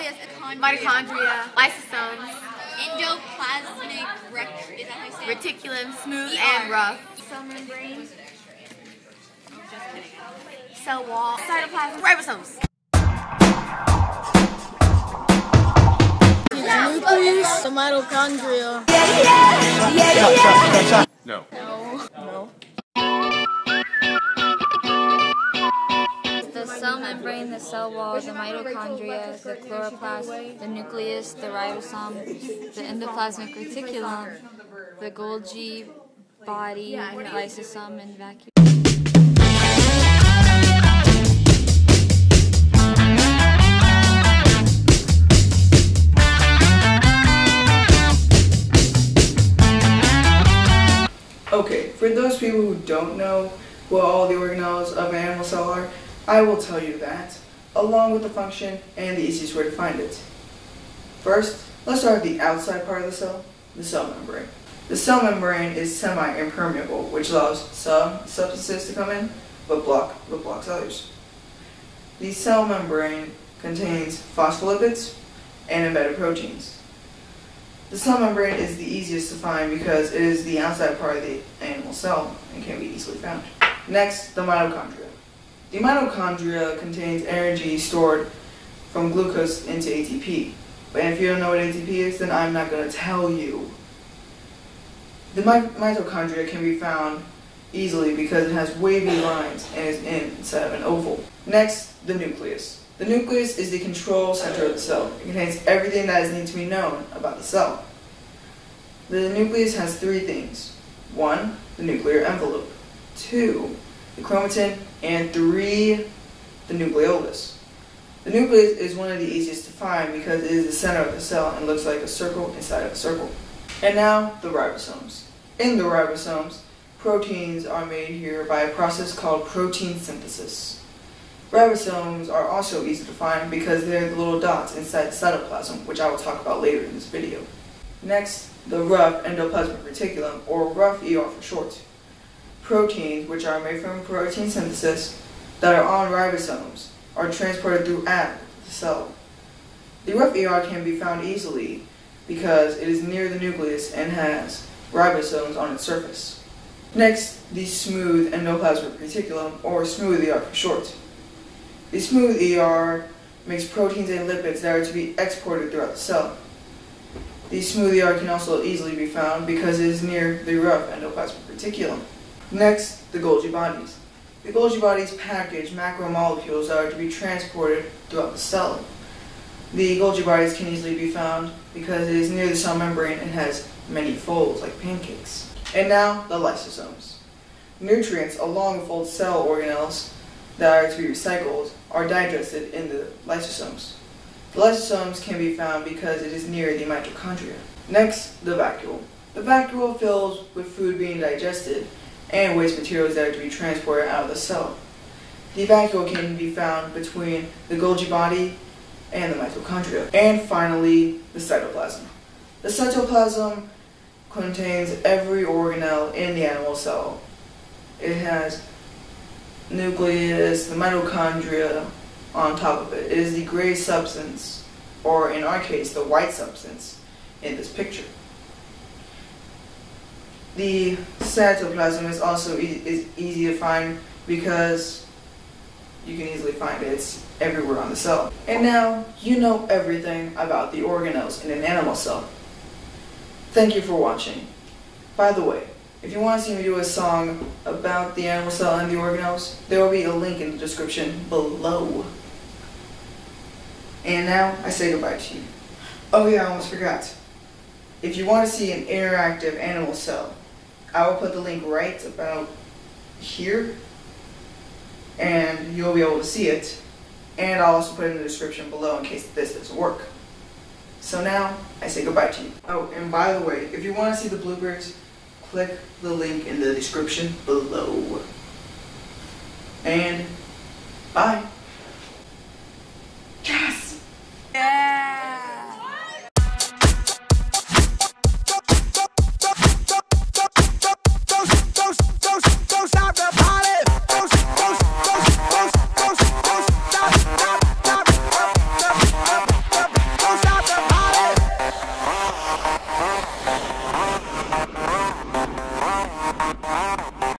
nucleus, mitochondria, lysosomes, endoplasmic reticulum, smooth and rough, cell membrane, cell wall, cytoplasm, ribosomes. The nucleus, the mitochondria. No. No. The cell membrane, the cell wall, the mitochondria, the chloroplast, the nucleus, the ribosome, the endoplasmic reticulum, the Golgi body, lysosome, and vacuole. Okay, for those people who don't know what all the organelles of an animal cell are, I will tell you that, along with the function and the easiest way to find it. First, let's start with the outside part of the cell membrane. The cell membrane is semi-impermeable, which allows some substances to come in, but blocks others. The cell membrane contains phospholipids and embedded proteins. The cell membrane is the easiest to find because it is the outside part of the animal cell and can be easily found. Next, the mitochondria. The mitochondria contains energy stored from glucose into ATP. But if you don't know what ATP is, then I'm not going to tell you. The mitochondria can be found easily because it has wavy lines and is inside of an oval. Next, the nucleus. The nucleus is the control center of the cell. It contains everything that is needed to be known about the cell. The nucleus has three things. 1, the nuclear envelope. 2, the chromatin. And 3, the nucleolus. The nucleus is one of the easiest to find because it is the center of the cell and looks like a circle inside of a circle. And now, the ribosomes. In the ribosomes, proteins are made here by a process called protein synthesis. Ribosomes are also easy to find because they're the little dots inside the cytoplasm, which I will talk about later in this video. Next, the rough endoplasmic reticulum, or rough ER for short. Proteins, which are made from protein synthesis, that are on ribosomes, are transported throughout the cell. The rough ER can be found easily because it is near the nucleus and has ribosomes on its surface. Next, the smooth endoplasmic reticulum, or smooth ER for short. The smooth ER makes proteins and lipids that are to be exported throughout the cell. The smooth ER can also easily be found because it is near the rough endoplasmic reticulum. Next, the Golgi bodies. The Golgi bodies package macromolecules that are to be transported throughout the cell. The Golgi bodies can easily be found because it is near the cell membrane and has many folds like pancakes. And now, the lysosomes. Nutrients along with old cell organelles that are to be recycled are digested in the lysosomes. The lysosomes can be found because it is near the mitochondria. Next, the vacuole. The vacuole fills with food being digested and waste materials that are to be transported out of the cell. The vacuole can be found between the Golgi body and the mitochondria. And finally, the cytoplasm. The cytoplasm contains every organelle in the animal cell. It has nucleus, the mitochondria on top of it. It is the gray substance, or in our case, the white substance in this picture. The cytoplasm is also easy to find because you can easily find it. It's everywhere on the cell. And now you know everything about the organelles in an animal cell. Thank you for watching. By the way, if you want to see me do a song about the animal cell and the organelles, there will be a link in the description below. And now, I say goodbye to you. Oh yeah, I almost forgot. If you want to see an interactive animal cell, I will put the link right about here, and you'll be able to see it. And I'll also put it in the description below in case this doesn't work. So now, I say goodbye to you. Oh, and by the way, if you want to see the bloopers, click the link in the description below. And bye.